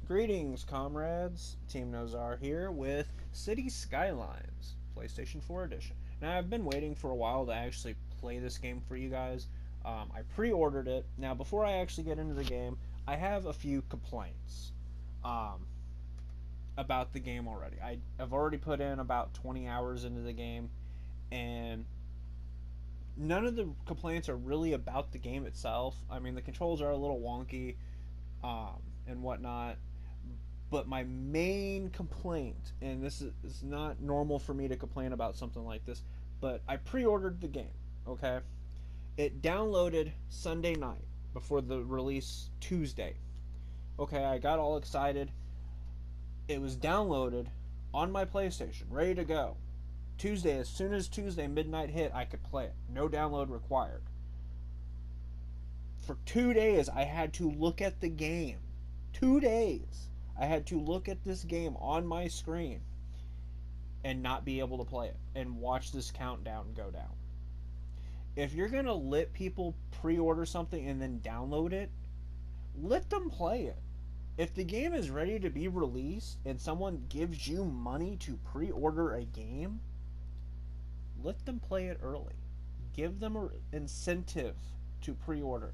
Greetings, comrades. TemnoTsar here with City Skylines, PlayStation 4 Edition. Now, I've been waiting for a while to actually play this game for you guys. I pre-ordered it. Now, before I actually get into the game, I have a few complaints about the game already. I've already put in about 20 hours into the game, and none of the complaints are really about the game itself. I mean, the controls are a little wonky and whatnot. But my main complaint, and this is not normal for me to complain about something like this, but I pre-ordered the game. Okay, it downloaded Sunday night before the release Tuesday. Okay, I got all excited. It was downloaded on my PlayStation, ready to go. Tuesday, as soon as Tuesday midnight hit, I could play it. No download required. For 2 days, I had to look at the game. 2 days. I had to look at this game on my screen and not be able to play it and watch this countdown go down. If you're going to let people pre-order something and then download it, let them play it. If the game is ready to be released and someone gives you money to pre-order a game, let them play it early. Give them an incentive to pre-order.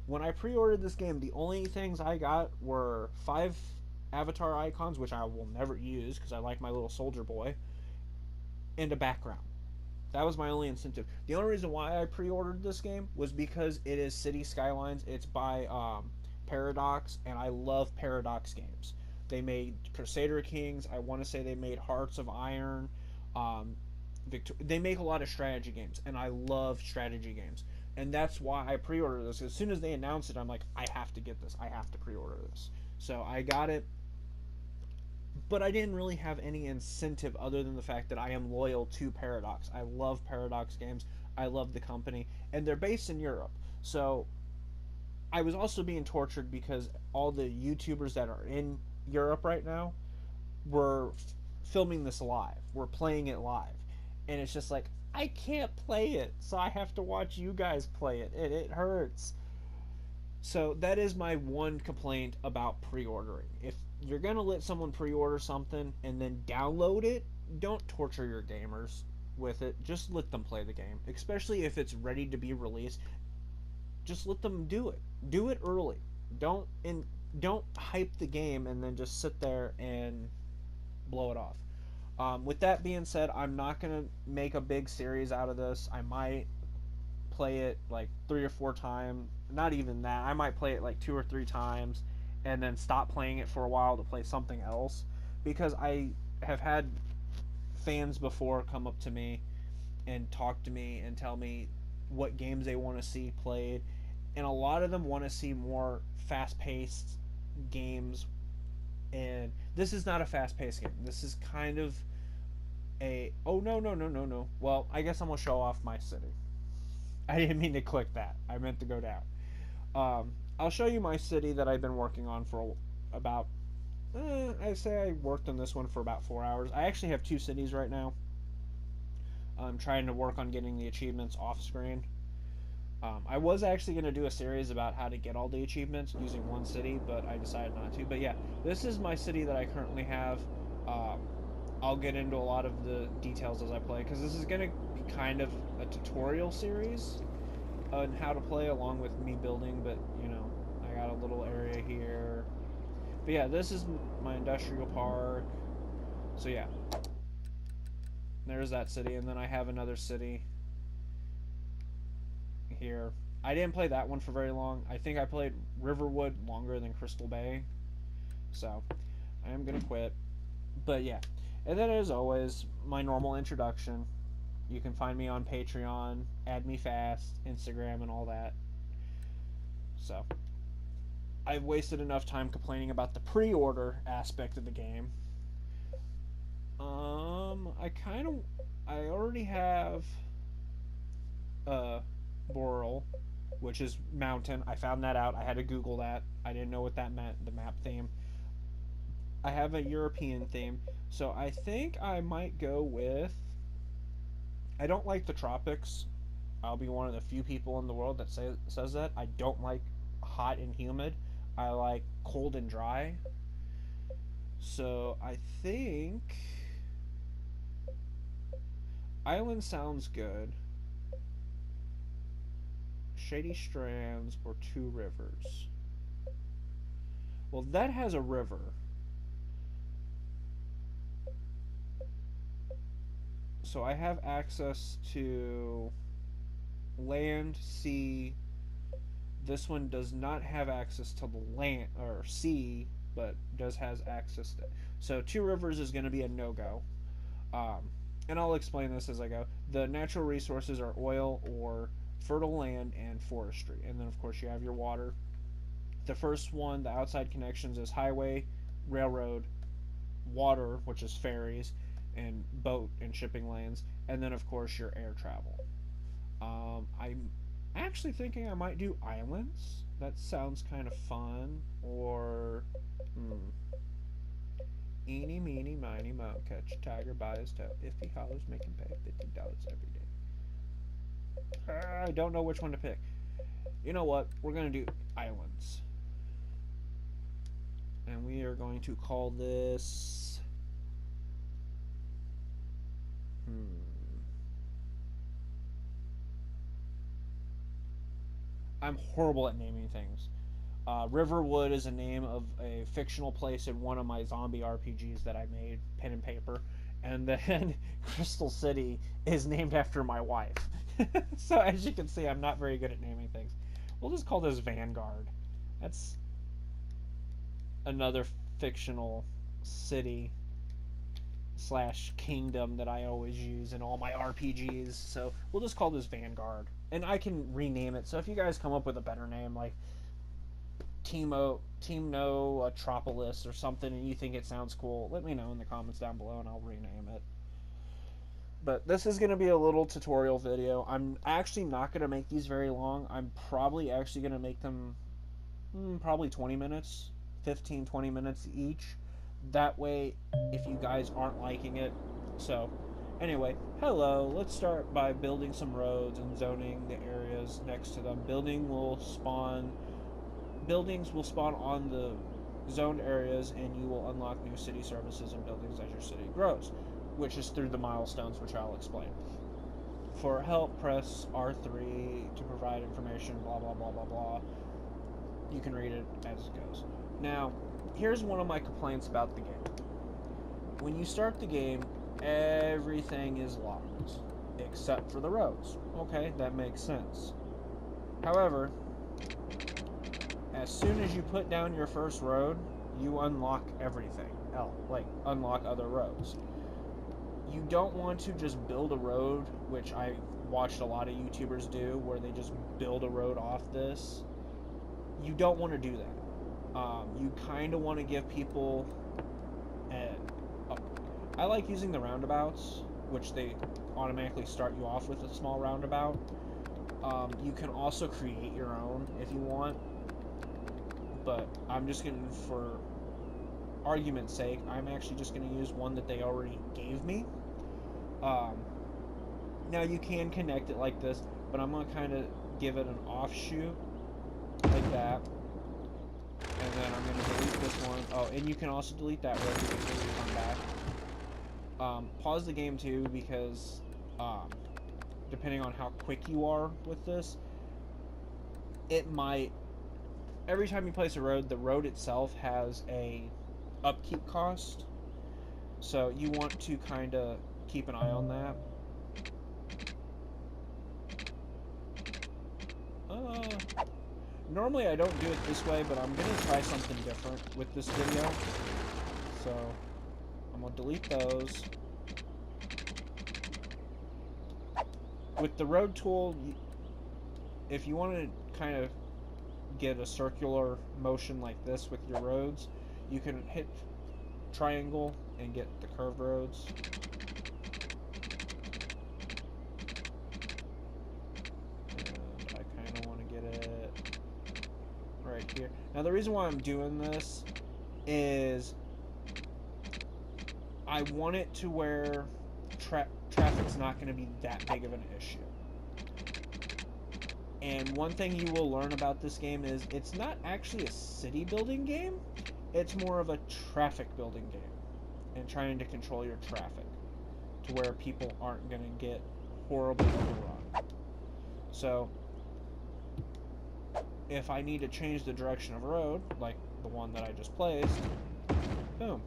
When I pre-ordered this game, the only things I got were 5 avatar icons, which I will never use because I like my little soldier boy, and a background. That was my only incentive. The only reason why I pre-ordered this game was because it is City Skylines. It's by Paradox, and I love Paradox games. They made Crusader Kings. I want to say they made Hearts of Iron. They make a lot of strategy games, and I love strategy games. And that's why I pre-ordered this. As soon as they announced it, I'm like, I have to get this. I have to pre-order this. So I got it. But I didn't really have any incentive other than the fact that I am loyal to Paradox. I love Paradox games. I love the company. And they're based in Europe. So I was also being tortured because all the YouTubers that are in Europe right now were filming this live. We're playing it live. And it's just like, I can't play it, so I have to watch you guys play it, and it hurts. So that is my one complaint about pre-ordering. If you're going to let someone pre-order something and then download it, don't torture your gamers with it. Just let them play the game, especially if it's ready to be released. Just let them do it. Do it early. Don't hype the game and then just sit there and blow it off. With that being said, I'm not going to make a big series out of this. I might play it like 3 or 4 times. Not even that. I might play it like 2 or 3 times and then stop playing it for a while to play something else. Because I have had fans before come up to me and talk to me and tell me what games they want to see played. And a lot of them want to see more fast-paced games. And this is not a fast-paced game. This is kind of oh, no. Well, I guess I'm gonna show off my city. I didn't mean to click that. I meant to go down. I'll show you my city that I've been working on for about I say I worked on this one for about 4 hours. I actually have 2 cities right now. I'm trying to work on getting the achievements off screen. I was actually going to do a series about how to get all the achievements using one city, but I decided not to. But yeah, this is my city that I currently have. I'll get into a lot of the details as I play, because this is going to be kind of a tutorial series on how to play along with me building, but, you know, I got a little area here. But yeah, this is my industrial park. So yeah, there's that city, and then I have another city here. I didn't play that one for very long. I think I played Riverwood longer than Crystal Bay. So I am going to quit. But yeah. And then as always, my normal introduction. You can find me on Patreon, Add Me Fast, Instagram, and all that. So I've wasted enough time complaining about the pre-order aspect of the game. I already have Boreal, which is mountain. I found that out. I had to Google that. I didn't know what that meant, the map theme. I have a European theme, so I think I might go with... I don't like the tropics. I'll be one of the few people in the world that says that. I don't like hot and humid. I like cold and dry. So I think island sounds good. Shady Strands or Two Rivers. Well, that has a river. So I have access to land, sea. This one does not have access to the land or sea, but does has access to. So Two Rivers is going to be a no-go. And I'll explain this as I go. The natural resources are oil or fertile land and forestry, and then of course you have your water. The first one, the outside connections, is highway, railroad, water, which is ferries, and boat and shipping lanes, and then of course your air travel. I'm actually thinking I might do islands. That sounds kind of fun. Or, eeny, meeny, miny, mo, catch a tiger by his toe. If he hollers, make him pay $50 every day. I don't know which one to pick. You know what? We're going to do islands. And we are going to call this... I'm horrible at naming things. Riverwood is a name of a fictional place in one of my zombie RPGs that I made, pen and paper. And then Crystal City is named after my wife. So as you can see, I'm not very good at naming things. We'll just call this Vanguard. That's another fictional city slash kingdom that I always use in all my RPGs. So we'll just call this Vanguard. And I can rename it. So if you guys come up with a better name, like Temnotropolis or something, and you think it sounds cool, let me know in the comments down below and I'll rename it. But this is going to be a little tutorial video. I'm actually not going to make these very long. I'm probably actually going to make them probably 20 minutes, 15-20 minutes each. That way, if you guys aren't liking it. So anyway, hello, let's start by building some roads and zoning the areas next to them. Buildings will spawn on the zoned areas, and you will unlock new city services and buildings as your city grows, which is through the milestones, which I'll explain. For help, press R3 to provide information, blah, blah, blah, blah, blah. You can read it as it goes. Now, here's one of my complaints about the game. When you start the game, everything is locked, except for the roads. Okay, that makes sense. However, as soon as you put down your first road, you unlock everything else, like unlock other roads. You don't want to just build a road, which I watched a lot of YouTubers do, where they just build a road off this. You don't want to do that. You kind of want to give people... I like using the roundabouts, which they automatically start you off with a small roundabout. You can also create your own if you want. But I'm just going to, for argument's sake, I'm actually just going to use one that they already gave me. Now you can connect it like this, but I'm going to kind of give it an offshoot like that. And then I'm going to delete this one. Oh, and you can also delete that road when you come back. Pause the game too, because depending on how quick you are with this, it might... Every time you place a road, the road itself has a upkeep cost. So you want to kind of keep an eye on that. Normally I don't do it this way, but I'm going to try something different with this video. So I'm going to delete those. With the road tool, if you want to kind of get a circular motion like this with your roads, you can hit triangle and get the curved roads. And I kind of want to get it right here. Now the reason why I'm doing this is I want it to where traffic's not going to be that big of an issue. And one thing you will learn about this game is it's not actually a city building game. It's more of a traffic building game and trying to control your traffic to where people aren't going to get horribly overrun. So, if I need to change the direction of road, like the one that I just placed, boom.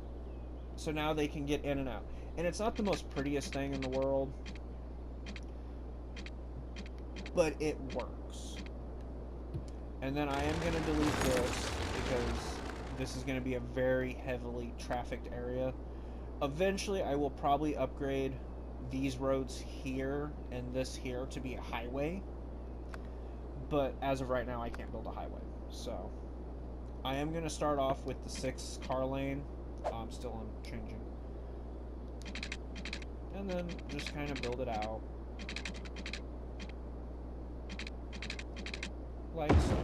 So now they can get in and out. And it's not the most prettiest thing in the world, but it works. And then I am going to delete this because this is going to be a very heavily trafficked area. Eventually, I will probably upgrade these roads here and this here to be a highway. But as of right now, I can't build a highway. So, I am going to start off with the 6 car lane. I'm still on changing. And then just kind of build it out. Like so.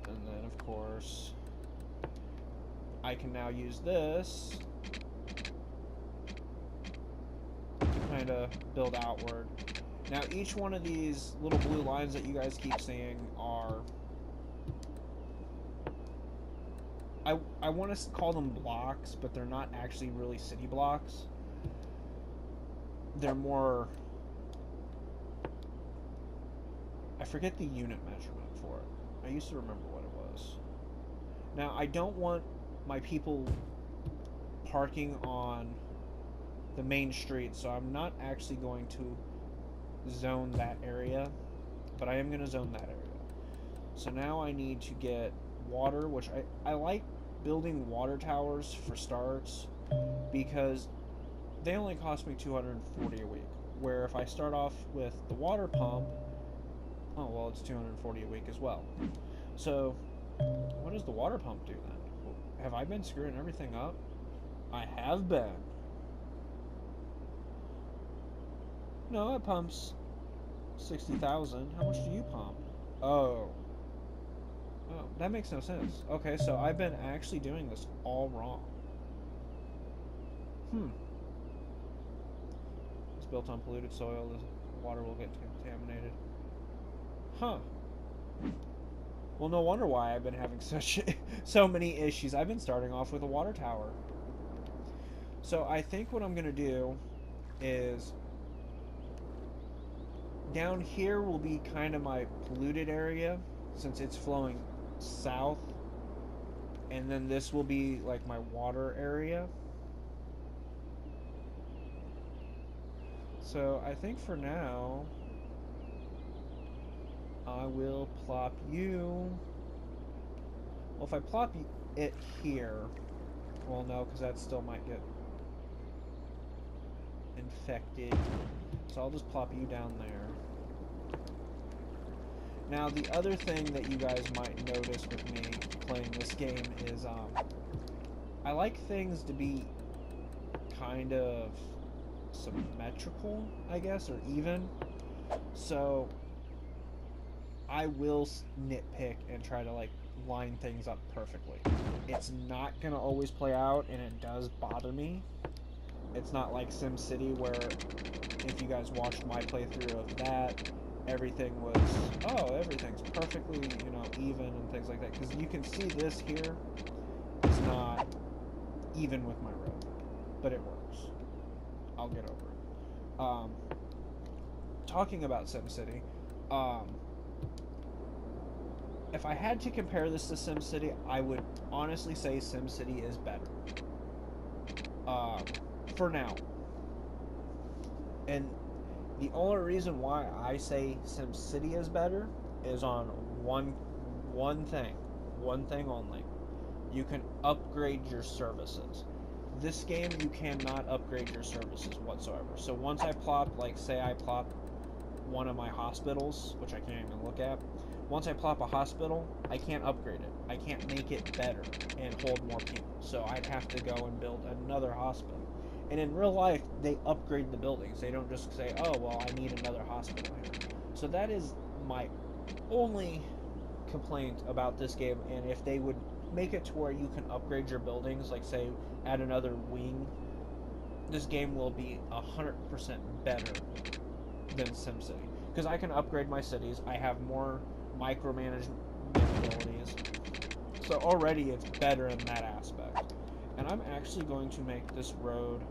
And then, of course, I can now use this to kind of build outward. Now, each one of these little blue lines that you guys keep seeing are... I want to call them blocks, but they're not actually really city blocks. They're more... I forget the unit measurement for it. I used to remember what it was. Now, I don't want my people parking on the main street, so I'm not actually going to zone that area, but I am going to zone that area. So now I need to get water, which I like building water towers for starts because they only cost me $240 a week, where if I start off with the water pump, oh well, it's $240 a week as well. So what does the water pump do then? Have I been screwing everything up? I have been. No, it pumps 60,000. How much do you pump? Oh, that makes no sense. Okay, so I've been actually doing this all wrong. It's built on polluted soil. The water will get contaminated. Huh. Well, no wonder why I've been having so many issues. I've been starting off with a water tower. So I think what I'm going to do is down here will be kind of my polluted area since it's flowing south, and then this will be like my water area. So I think for now I will plop you. Well, if I plop it here, well, no, because that still might get infected. So I'll just plop you down there. Now, the other thing that you guys might notice with me playing this game is I like things to be kind of symmetrical, I guess, or even. So I will nitpick and try to like line things up perfectly. It's not going to always play out, and it does bother me. It's not like SimCity where if you guys watched my playthrough of that, everything was, oh, everything's perfectly, you know, even and things like that. Because you can see this here is not even with my road, but it works. I'll get over it. Talking about SimCity, if I had to compare this to SimCity, I would honestly say SimCity is better. For now. And the only reason why I say SimCity is better is on one thing only. You can upgrade your services. This game, you cannot upgrade your services whatsoever. So once I plop, like say I plop one of my hospitals, which I can't even look at, once I plop a hospital, I can't upgrade it. I can't make it better and hold more people. So I'd have to go and build another hospital. And in real life, they upgrade the buildings. They don't just say, oh, well, I need another hospital here. So that is my only complaint about this game. And if they would make it to where you can upgrade your buildings, like say, add another wing, this game will be 100% better than SimCity. Because I can upgrade my cities. I have more micromanagement abilities. So already it's better in that aspect. And I'm actually going to make this road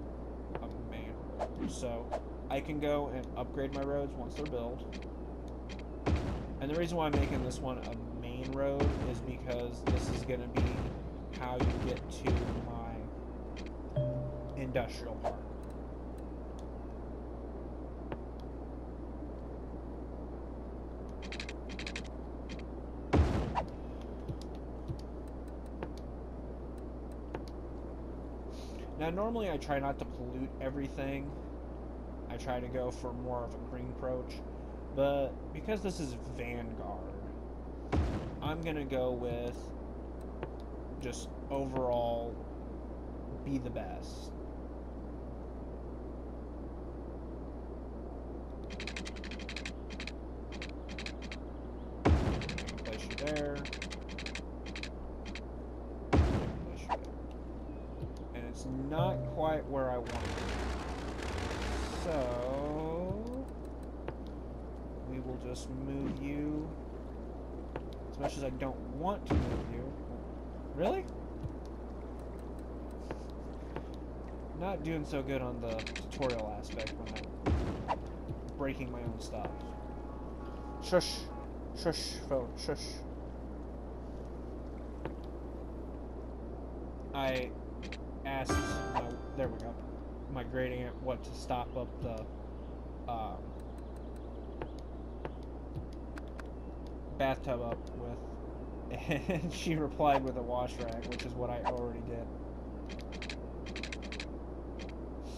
a main road. So I can go and upgrade my roads once they're built. And the reason why I'm making this one a main road is because this is going to be how you get to my industrial park. Now, normally I try not to pollute everything. I try to go for more of a green approach. But because this is Vanguard, I'm going to go with just overall be the best. Place you there. Place you there. And it's not quite where I want it. So we will just move you. As much as I don't want to move you. Really? Not doing so good on the tutorial aspect when I'm breaking my own stuff. Shush. Shush, phone. Shush. I asked there we go. My gradient what to stop up the bathtub up with, and she replied with a wash rag, which is what I already did.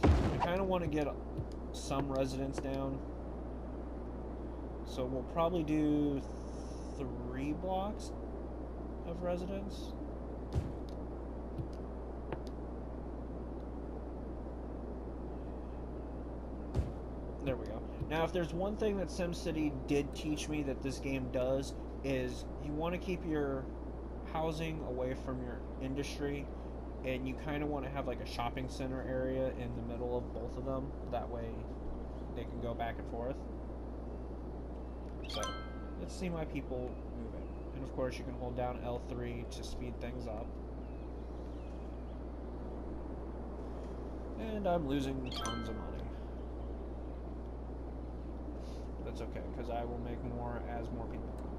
I kind of want to get some residents down, so we'll probably do 3 blocks of residents. There we go. Now, if there's one thing that SimCity did teach me that this game does, is you want to keep your housing away from your industry, and you kind of want to have like a shopping center area in the middle of both of them. That way they can go back and forth. So, let's see my people move in. And of course, you can hold down L3 to speed things up. And I'm losing tons of money. That's okay, because I will make more as more people come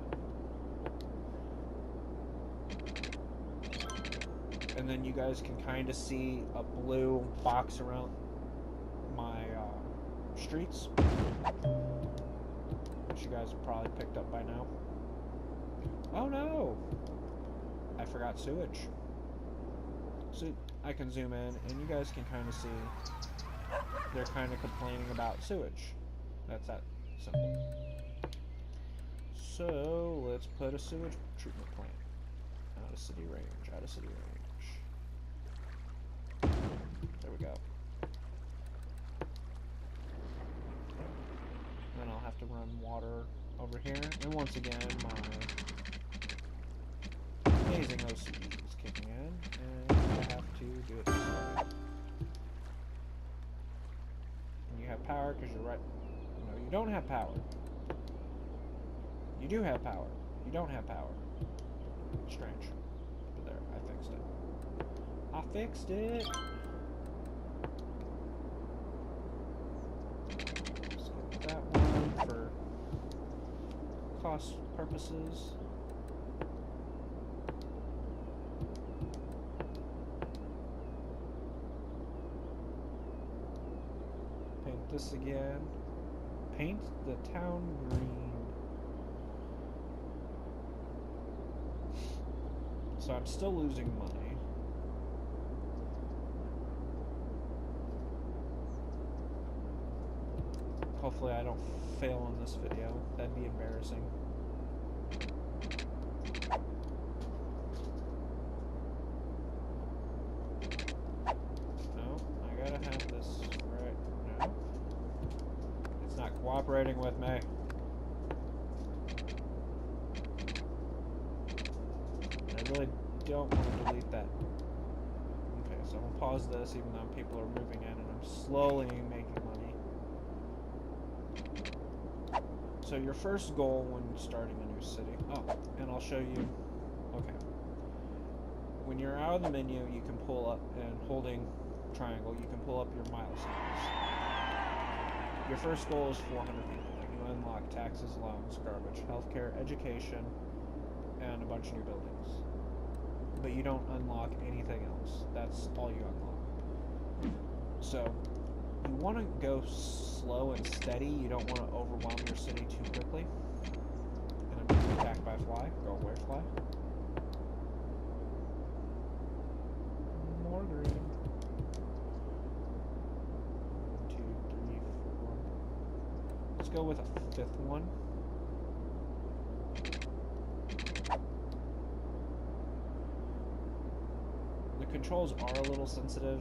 in. And then you guys can kind of see a blue box around my streets, which you guys have probably picked up by now. Oh no! I forgot sewage. So I can zoom in, and you guys can kind of see they're kind of complaining about sewage. That's that simple. So let's put a sewage treatment plant out of city range. Out of city range. There we go. Then I'll have to run water over here, and once again my amazing OCD is kicking in, and I have to do it this way. And you have power because you're right. No, you don't have power. You do have power. You don't have power. Strange. But there, I fixed it. I fixed it! Skip that one for cost purposes. Paint this again. Paint the town green. So I'm still losing money. Hopefully I don't fail on this video. That'd be embarrassing. No, I gotta have this right now. It's not cooperating with me. I really don't want to delete that. Okay, so I'm gonna pause this even though people are moving in and I'm slowly making money. So your first goal when starting a new city. Oh, and I'll show you. Okay. When you're out of the menu, you can pull up, and holding triangle, you can pull up your milestones. Your first goal is 400 people. You unlock taxes, loans, garbage, healthcare, education, and a bunch of new buildings. But you don't unlock anything else. That's all you unlock. So, you want to go slow and steady. You don't want to overwhelm your city too quickly. And I'm being attacked by a fly. Go away, fly. More green. 1, 2, 3, 4. Let's go with a fifth one. The controls are a little sensitive,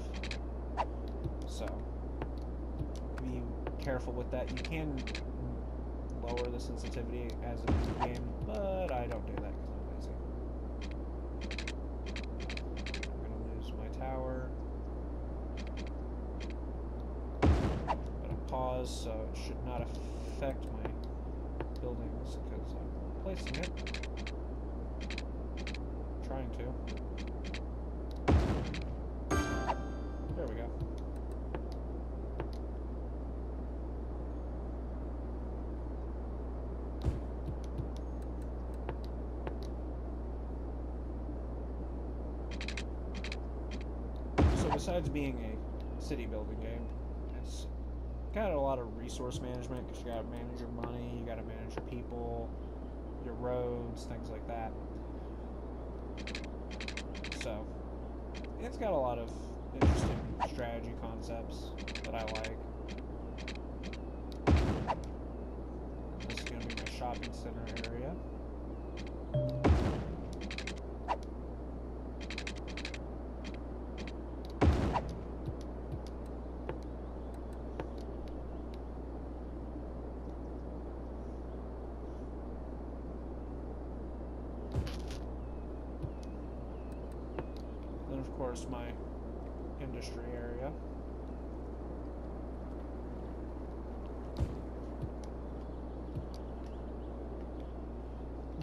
so be careful with that. You can lower the sensitivity as a new game, but I don't do that because I'm lazy. I'm going to lose my tower. I'm going to pause, so it should not affect my buildings because I'm placing it. Trying to. There we go. So besides being a city building game, it's got a lot of resource management because you gotta manage your money, you gotta manage your people, your roads, things like that. So it's got a lot of interesting strategy concepts that I like. This is going to be my shopping center area. Then of course my industry area.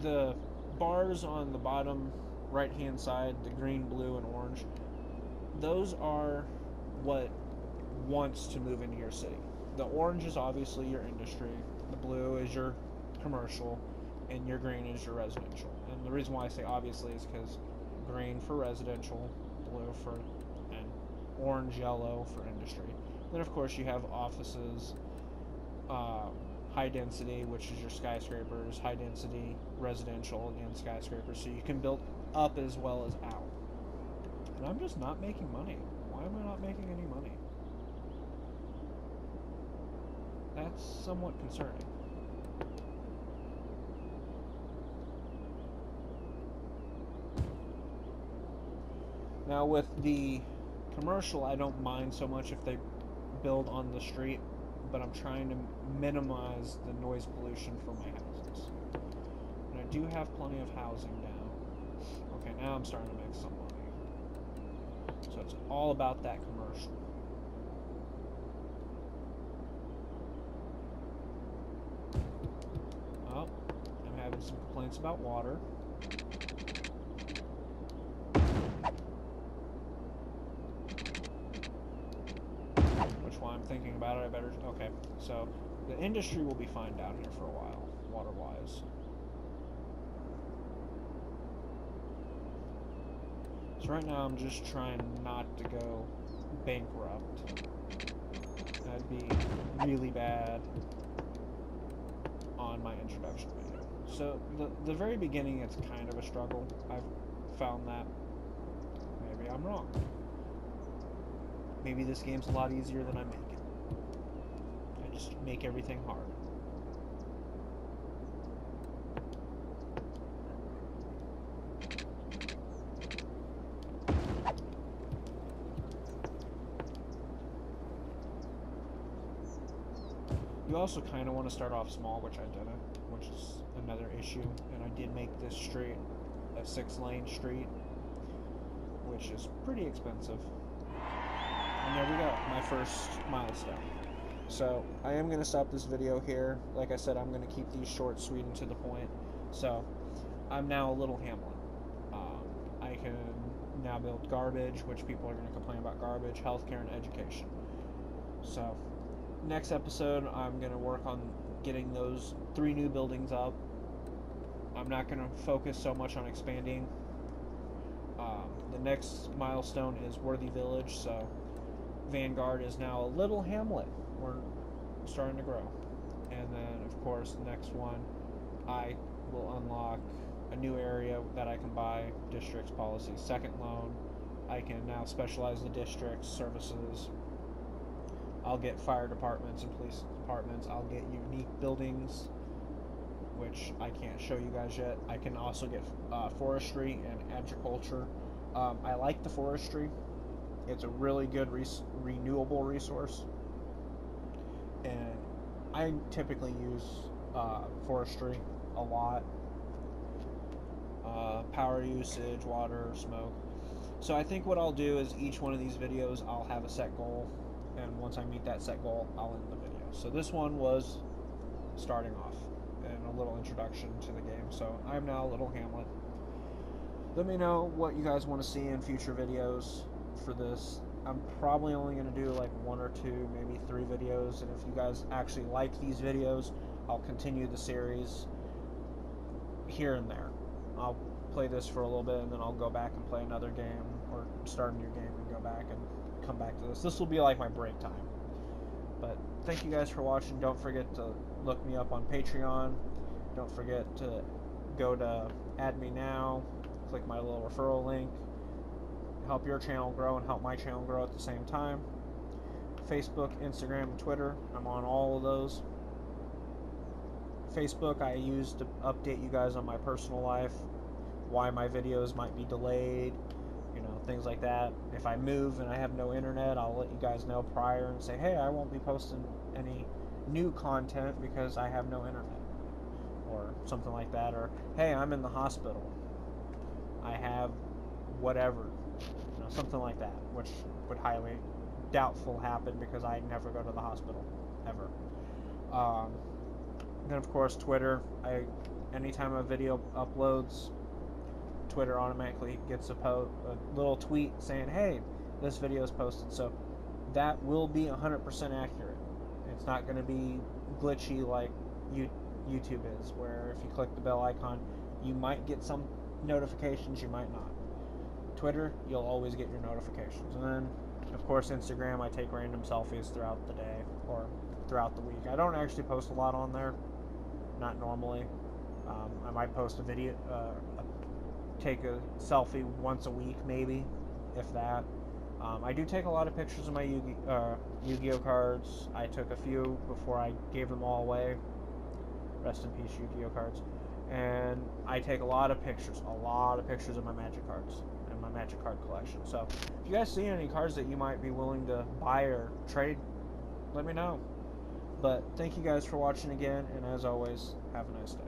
The bars on the bottom right hand side, the green, blue, and orange, those are what wants to move into your city. The orange is obviously your industry, the blue is your commercial, and your green is your residential. And the reason why I say obviously is because green for residential, blue for orange, yellow for industry. Then of course you have offices, high density, which is your skyscrapers, high density residential, again skyscrapers, so you can build up as well as out. And I'm just not making money. Why am I not making any money? That's somewhat concerning. Now with the commercial, I don't mind so much if they build on the street, but I'm trying to minimize the noise pollution from my houses. And I do have plenty of housing now. Okay, now I'm starting to make some money. So it's all about that commercial. Oh, I'm having some complaints about water. While I'm thinking about it, I better... Okay, so the industry will be fine down here for a while, water-wise. So right now I'm just trying not to go bankrupt. That'd be really bad on my introduction video. So the very beginning, it's kind of a struggle. I've found that. Maybe I'm wrong. Maybe this game's a lot easier than I make it. I just make everything hard. You also kind of want to start off small, which I didn't, which is another issue. And I did make this street a 6-lane street, which is pretty expensive. And there we go, my first milestone. So I am going to stop this video here. Like I said, I'm going to keep these short, sweet, and to the point. So I'm now a little Hamlet. I can now build garbage, which people are going to complain about garbage, healthcare, and education. So next episode, I'm going to work on getting those 3 new buildings up. I'm not going to focus so much on expanding. The next milestone is Worthy Village, so Vanguard is now a little Hamlet. We're starting to grow. And then, of course, the next one, I will unlock a new area that I can buy districts, policies, second loan. I can now specialize the districts, services. I'll get fire departments and police departments. I'll get unique buildings, which I can't show you guys yet. I can also get forestry and agriculture. I like the forestry. It's a really good renewable resource, and I typically use forestry a lot. Power usage, water, smoke. So I think what I'll do is each one of these videos I'll have a set goal, and once I meet that set goal, I'll end the video. So this one was starting off and a little introduction to the game. So I'm now a little Hamlet. Let me know what you guys want to see in future videos for this. I'm probably only going to do like 1 or 2, maybe 3 videos, and if you guys actually like these videos, I'll continue the series here and there. I'll play this for a little bit, and then I'll go back and play another game, or start a new game and go back and come back to this. This will be like my break time. But thank you guys for watching. Don't forget to look me up on Patreon. Don't forget to go to Add Me Now, click my little referral link. Help your channel grow and help my channel grow at the same time. Facebook, Instagram, and Twitter. I'm on all of those. Facebook I use to update you guys on my personal life, why my videos might be delayed, things like that. If I move and I have no internet, I'll let you guys know prior and say, hey, I won't be posting any new content because I have no internet, or something like that. Or, hey, I'm in the hospital, I have whatever, something like that, which would highly doubtful happen because I never go to the hospital, ever. Then, of course, Twitter. Anytime a video uploads, Twitter automatically gets a little tweet saying, hey, this video is posted. So that will be 100% accurate. It's not going to be glitchy like YouTube is, where if you click the bell icon, you might get some notifications, you might not. Twitter, you'll always get your notifications. And then, of course, Instagram, I take random selfies throughout the day or throughout the week. I don't actually post a lot on there, not normally. I might post a video, take a selfie once a week, maybe, if that. I do take a lot of pictures of my Yu-Gi-Oh cards. I took a few before I gave them all away. Rest in peace, Yu-Gi-Oh cards. And I take a lot of pictures of my Magic cards and my Magic card collection. So if you guys see any cards that you might be willing to buy or trade, let me know. But thank you guys for watching again, and as always, have a nice day.